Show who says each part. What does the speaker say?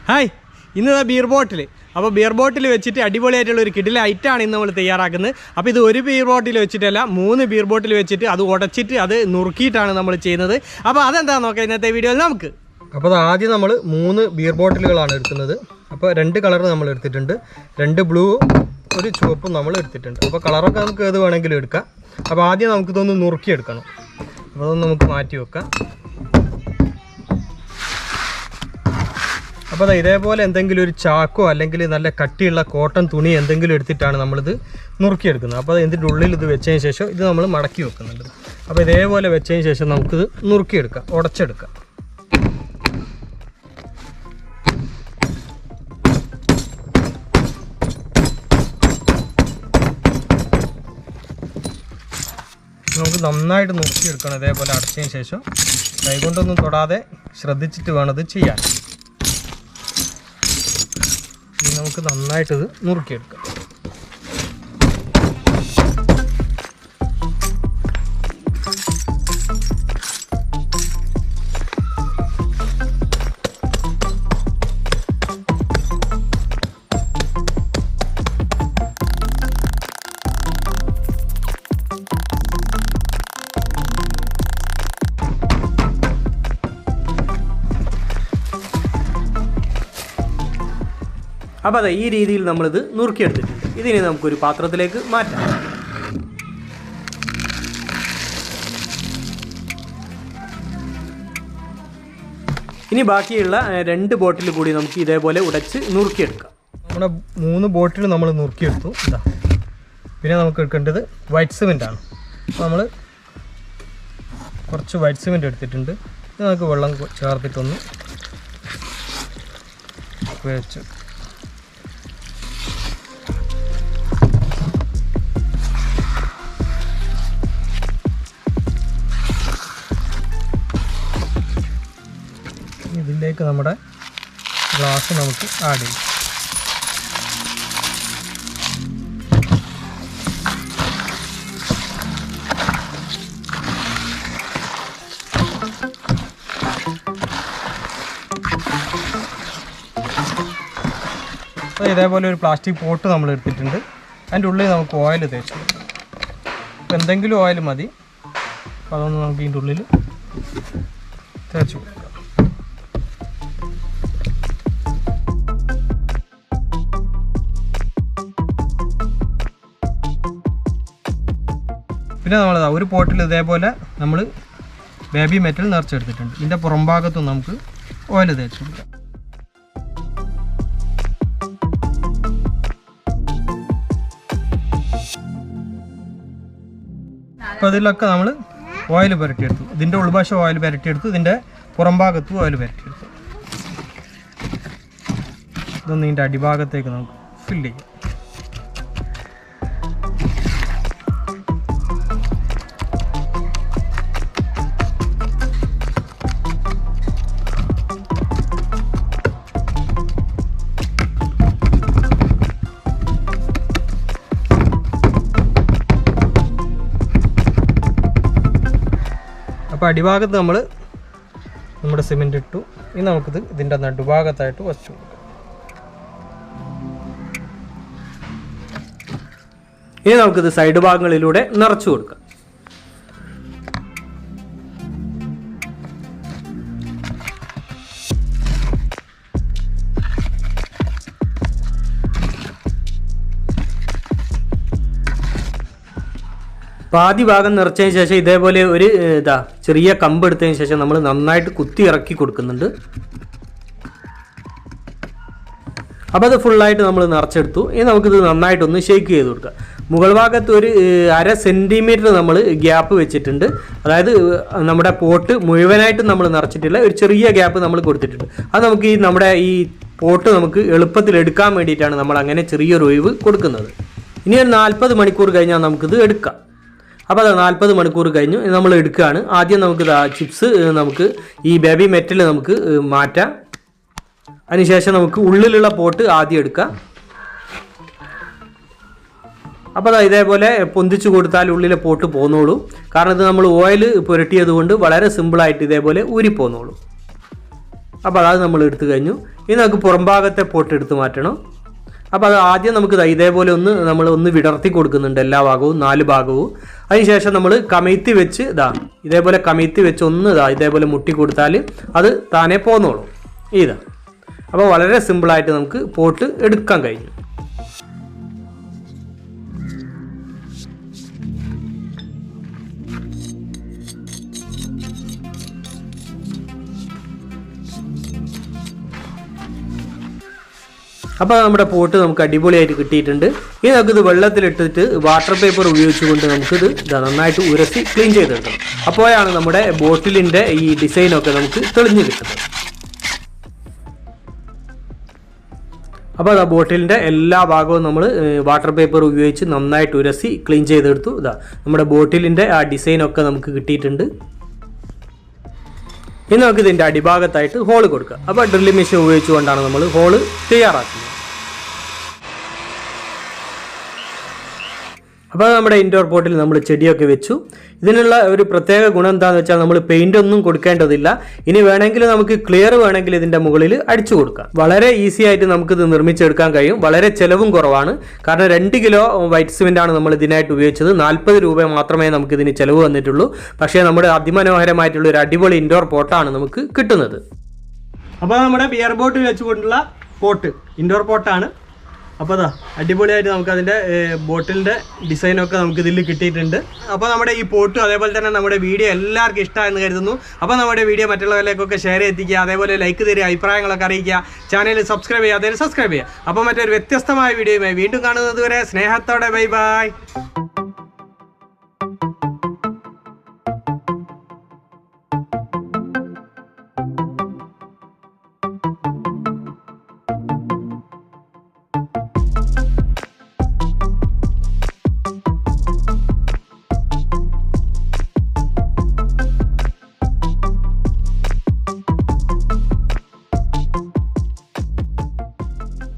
Speaker 1: Hi, ഇന്ന് beer bottle. അപ്പോൾ beer bottle വെച്ചിട്ട് അടിപൊളിയായിട്ടുള്ള ഒരു കിടില ഐറ്റമാണ് ഇന്ന് നമ്മൾ തയ്യാറാക്കുന്നത്. അപ്പോൾ ഇത് ഒരു ബിയർ ബോട്ടിൽ വെച്ചിട്ടല്ല, 3 ബിയർ ബോട്ടിൽ വെച്ചിട്ട് അത് ഉടച്ചിട്ട് അത് നുറുക്കിയിട്ടാണ് നമ്മൾ ചെയ്യുന്നത്. അപ്പോൾ അതെന്താണെന്ന് നോക്കാം ഇന്നത്തെ വീഡിയോയിൽ നമുക്ക്. അപ്പോൾ ആദ്യം നമ്മൾ 3 ബിയർ ബോട്ടിലുകളാണ് എടുക്കുന്നത്. അപ്പോൾ 2 കളർ നമ്മൾ എടുത്തിട്ടുണ്ട്, 2 ബ്ലൂ, ഒരു ചുവപ്പും നമ്മൾ എടുത്തിട്ടുണ്ട്. അപ്പോൾ കളറൊക്കെ നമുക്ക് ഏത് വേണമെങ്കിലും എടുക്കാം. അപ്പോൾ ആദ്യം നമുക്കിതൊന്ന് നുറുക്കിയെടുക്കണം. അപ്പോൾ അതൊന്ന് നമുക്ക് മാറ്റി വെക്കാം. അപ്പോൾ ഇതേപോലെ എന്തെങ്കിലും ഒരു ചാക്കോ അല്ലെങ്കിൽ നല്ല കട്ടിയുള്ള കോട്ടൺ തുണി എന്തെങ്കിലും എടുത്തിട്ടാണ് നമ്മളിത് നുറുക്കിയെടുക്കുന്നത്. അപ്പോൾ ഇതിൻ്റെ ഉള്ളിൽ ഇത് വെച്ചതിന് ശേഷം ഇത് നമ്മൾ മടക്കി വെക്കുന്നുണ്ട്. അപ്പോൾ ഇതേപോലെ വെച്ചതിന് ശേഷം നമുക്കിത് നുറുക്കിയെടുക്കാം, ഉടച്ചെടുക്കാം. നമുക്ക് നന്നായിട്ട് നുറുക്കിയെടുക്കണം. ഇതേപോലെ അടച്ചതിന് ശേഷം കൈകൊണ്ടൊന്നും തൊടാതെ ശ്രദ്ധിച്ചിട്ട് വേണം ഇത് ചെയ്യാൻ. നമുക്ക് നന്നായിട്ടിത് നുറുക്കിയെടുക്കാം. അപ്പോൾ അതെ, ഈ രീതിയിൽ നമ്മളിത് നുറുക്കിയെടുത്തിട്ടുണ്ട്. ഇതിനെ നമുക്കൊരു പാത്രത്തിലേക്ക് മാറ്റാം. ഇനി ബാക്കിയുള്ള 2 ബോട്ടിൽ കൂടി നമുക്ക് ഇതേപോലെ ഉടച്ച് നുറുക്കിയെടുക്കാം. നമ്മുടെ 3 ബോട്ടിൽ നമ്മൾ നുറുക്കിയെടുത്തു. ഇതാ, പിന്നെ നമുക്ക് എടുക്കേണ്ടത് വൈറ്റ് സിമെൻ്റാണ്. അപ്പോൾ നമ്മൾ കുറച്ച് വൈറ്റ് സിമെൻ്റ് എടുത്തിട്ടുണ്ട്. ഇത് നമുക്ക് വെള്ളം ചേർത്തിട്ടൊന്ന് വെച്ച് ഇതിലേക്ക് നമ്മുടെ ഗ്ലാസ് നമുക്ക് ആഡ് ചെയ്യും. അപ്പോൾ ഇതേപോലെ ഒരു പ്ലാസ്റ്റിക് പോട്ട് നമ്മൾ എടുത്തിട്ടുണ്ട്. അതിൻ്റെ ഉള്ളിൽ നമുക്ക് ഓയിൽ തേച്ച് കൊടുക്കാം. അപ്പോൾ എന്തെങ്കിലും ഓയിൽ മതി. അപ്പോൾ അതൊന്ന് നമുക്ക് ഇതിൻ്റെ ഉള്ളിൽ തേച്ച് കൊടുക്കാം. പിന്നെ നമ്മൾ ഒരു പോട്ടിൽ ഇതേപോലെ നമ്മൾ ബേബി മെറ്റൽ നിറച്ചെടുത്തിട്ടുണ്ട്. ഇതിൻ്റെ പുറം ഭാഗത്തും നമുക്ക് ഓയിൽ തേച്ച് കൊടുക്കാം. അപ്പോൾ ഇതിലൊക്കെ നമ്മൾ ഓയിൽ പുരട്ടിയെടുത്തു. ഇതിൻ്റെ ഉൾവശം ഓയിൽ പുരട്ടിയെടുത്തു, ഇതിൻ്റെ പുറം ഭാഗത്തും ഓയിൽ പുരട്ടിയെടുത്തു. ഇതൊന്ന് ഇതിൻ്റെ അടിഭാഗത്തേക്ക് നമുക്ക് ഫില്ല് ചെയ്യാം. അപ്പോൾ അടിഭാഗത്ത് നമ്മൾ നമ്മുടെ സിമെൻ്റ് ഇട്ടു. ഇനി നമുക്കിത് ഇതിൻ്റെ നടുഭാഗത്തായിട്ട് വച്ചു കൊടുക്കാം. ഇനി നമുക്കിത് സൈഡ് ഭാഗങ്ങളിലൂടെ നിറച്ചു കൊടുക്കാം. പാതി ഭാഗം നിറച്ചതിന് ശേഷം ഇതേപോലെ ഒരു ചെറിയ കമ്പ് എടുത്തതിന് ശേഷം നമ്മൾ നന്നായിട്ട് കുത്തി ഇറക്കി കൊടുക്കുന്നുണ്ട്. അപ്പോൾ അത് ഫുള്ളായിട്ട് നമ്മൾ നിറച്ചെടുത്തു. ഇനി നമുക്കിത് നന്നായിട്ടൊന്ന് ഷേക്ക് ചെയ്ത് കൊടുക്കാം. മുകൾ ഭാഗത്ത് ഒരു 1/2 സെൻറ്റിമീറ്റർ നമ്മൾ ഗ്യാപ്പ് വെച്ചിട്ടുണ്ട്. അതായത് നമ്മുടെ പോട്ട് മുഴുവനായിട്ടും നമ്മൾ നിറച്ചിട്ടില്ല, ഒരു ചെറിയ ഗ്യാപ്പ് നമ്മൾ കൊടുത്തിട്ടുണ്ട്. അത് നമുക്ക് നമ്മുടെ ഈ പോട്ട് നമുക്ക് എളുപ്പത്തിൽ എടുക്കാൻ വേണ്ടിയിട്ടാണ് നമ്മൾ അങ്ങനെ ചെറിയൊരു ഒഴിവ് കൊടുക്കുന്നത്. ഇനി ഒരു 40 മണിക്കൂർ കഴിഞ്ഞാൽ നമുക്കിത് എടുക്കാം. അപ്പോൾ അത് 40 മണിക്കൂർ കഴിഞ്ഞു നമ്മൾ എടുക്കുകയാണ്. ആദ്യം നമുക്ക് ചിപ്സ് നമുക്ക് ഈ ബേബി മെറ്റൽ നമുക്ക് മാറ്റാം. അതിനുശേഷം നമുക്ക് ഉള്ളിലുള്ള പോട്ട് ആദ്യം എടുക്കാം. അപ്പോൾ ഇതേപോലെ പൊന്തിച്ചു കൊടുത്താൽ ഉള്ളിലെ പോട്ട് പോന്നോളൂ. കാരണം ഇത് നമ്മൾ ഓയിൽ പുരട്ടിയത് കൊണ്ട് വളരെ സിമ്പിളായിട്ട് ഇതേപോലെ ഊരിപ്പോന്നോളൂ. അപ്പോൾ അത് നമ്മൾ എടുത്തു കഴിഞ്ഞു. ഇനി നമുക്ക് പുറംഭാഗത്തെ പോട്ട് എടുത്ത് മാറ്റണം. അപ്പോൾ അത് ആദ്യം നമുക്ക് ഇതേപോലെ ഒന്ന് വിടർത്തി കൊടുക്കുന്നുണ്ട് എല്ലാ ഭാഗവും 4 ഭാഗവും. അതിനുശേഷം നമ്മൾ കമഴ്ത്തി വെച്ച് ഇതേപോലെ കമഴ്ത്തി വെച്ച് ഇതേപോലെ മുട്ടി കൊടുത്താൽ അത് താനെ പോന്നോളും. അപ്പോൾ വളരെ സിമ്പിളായിട്ട് നമുക്ക് പോട്ട് എടുക്കാൻ കഴിഞ്ഞു. അപ്പോൾ നമ്മുടെ പോട്ട് നമുക്ക് അടിപൊളിയായിട്ട് കിട്ടിയിട്ടുണ്ട്. ഇനി നമുക്കിത് വെള്ളത്തിലിട്ടിട്ട് വാട്ടർ പേപ്പർ ഉപയോഗിച്ചുകൊണ്ട് നമുക്കിത് നന്നായിട്ട് ഉരಸಿ ക്ലീൻ ചെയ്തെടുക്കണം. അപ്പോഴാണ് നമ്മുടെ ബോട്ടിലിൻ്റെ ഈ ഡിസൈനൊക്കെ നമുക്ക് തെളിഞ്ഞ് കിട്ടുന്നത്. അപ്പോൾ ബോട്ടിലിൻ്റെ എല്ലാ ഭാഗവും നമ്മൾ വാട്ടർ പേപ്പർ ഉപയോഗിച്ച് നന്നായിട്ട് ഉരಸಿ ക്ലീൻ ചെയ്തെടുത്തു. നമ്മുടെ ബോട്ടിലിൻ്റെ ആ ഡിസൈനൊക്കെ നമുക്ക് കിട്ടിയിട്ടുണ്ട്. ഇനി നമുക്ക് ഇതിൻ്റെ അടിഭാഗത്തായിട്ട് ഹോള് കൊടുക്കുക. അപ്പോൾ ഡ്രില്ലിംഗ് മെഷീൻ ഉപയോഗിച്ചുകൊണ്ടാണ് നമ്മൾ ഹോള് തയ്യാറാക്കുന്നത്. അപ്പോൾ നമ്മുടെ ഇൻഡോർ പോട്ടിൽ നമ്മൾ ചെടിയൊക്കെ വെച്ചു. ഇതിനുള്ള ഒരു പ്രത്യേക ഗുണം എന്താണെന്ന് വെച്ചാൽ നമ്മൾ പെയിൻ്റ് ഒന്നും കൊടുക്കേണ്ടതില്ല. ഇനി വേണമെങ്കിൽ നമുക്ക് ക്ലിയർ വേണമെങ്കിൽ ഇതിൻ്റെ മുകളിൽ അടിച്ചു കൊടുക്കാം. വളരെ ഈസി ആയിട്ട് നമുക്കിത് നിർമ്മിച്ചെടുക്കാൻ കഴിയും. വളരെ ചിലവും കുറവാണ്. കാരണം 2 കിലോ വൈറ്റ് സിമെൻ്റാണ് നമ്മൾ ഇതിനായിട്ട് ഉപയോഗിച്ചത്. 40 രൂപ മാത്രമേ നമുക്കിതിന് ചിലവ് വന്നിട്ടുള്ളൂ. പക്ഷേ നമ്മുടെ അതിമനോഹരമായിട്ടുള്ള ഒരു അടിപൊളി ഇൻഡോർ പോട്ടാണ് നമുക്ക് കിട്ടുന്നത്. അപ്പോൾ നമ്മുടെ ബിയർ ബോട്ടിൽ വെച്ചുകൊണ്ടുള്ള പോട്ട് ഇൻഡോർ പോട്ടാണ്. അപ്പോൾ അടിപൊളിയായിട്ട് നമുക്കതിൻ്റെ ബോട്ടിലിൻ്റെ ഡിസൈനൊക്കെ നമുക്കിതിൽ കിട്ടിയിട്ടുണ്ട്. അപ്പോൾ നമ്മുടെ ഈ പോട്ടും അതേപോലെ തന്നെ നമ്മുടെ വീഡിയോ എല്ലാവർക്കും ഇഷ്ടമായെന്ന് കരുതുന്നു. അപ്പോൾ നമ്മുടെ വീഡിയോ മറ്റുള്ളവരിലേക്കൊക്കെ ഷെയർ ചെയ്യിക്കുക, അതേപോലെ ലൈക്ക് തരിക, അഭിപ്രായങ്ങളൊക്കെ അറിയിക്കുക, ചാനൽ സബ്സ്ക്രൈബ് ചെയ്യുക, സബ്സ്ക്രൈബ് ചെയ്യുക. അപ്പോൾ മറ്റൊരു വ്യത്യസ്തമായ വീഡിയോയുമായി വീണ്ടും കാണുന്നത് വരെ സ്നേഹത്തോടെ ബൈ ബൈ.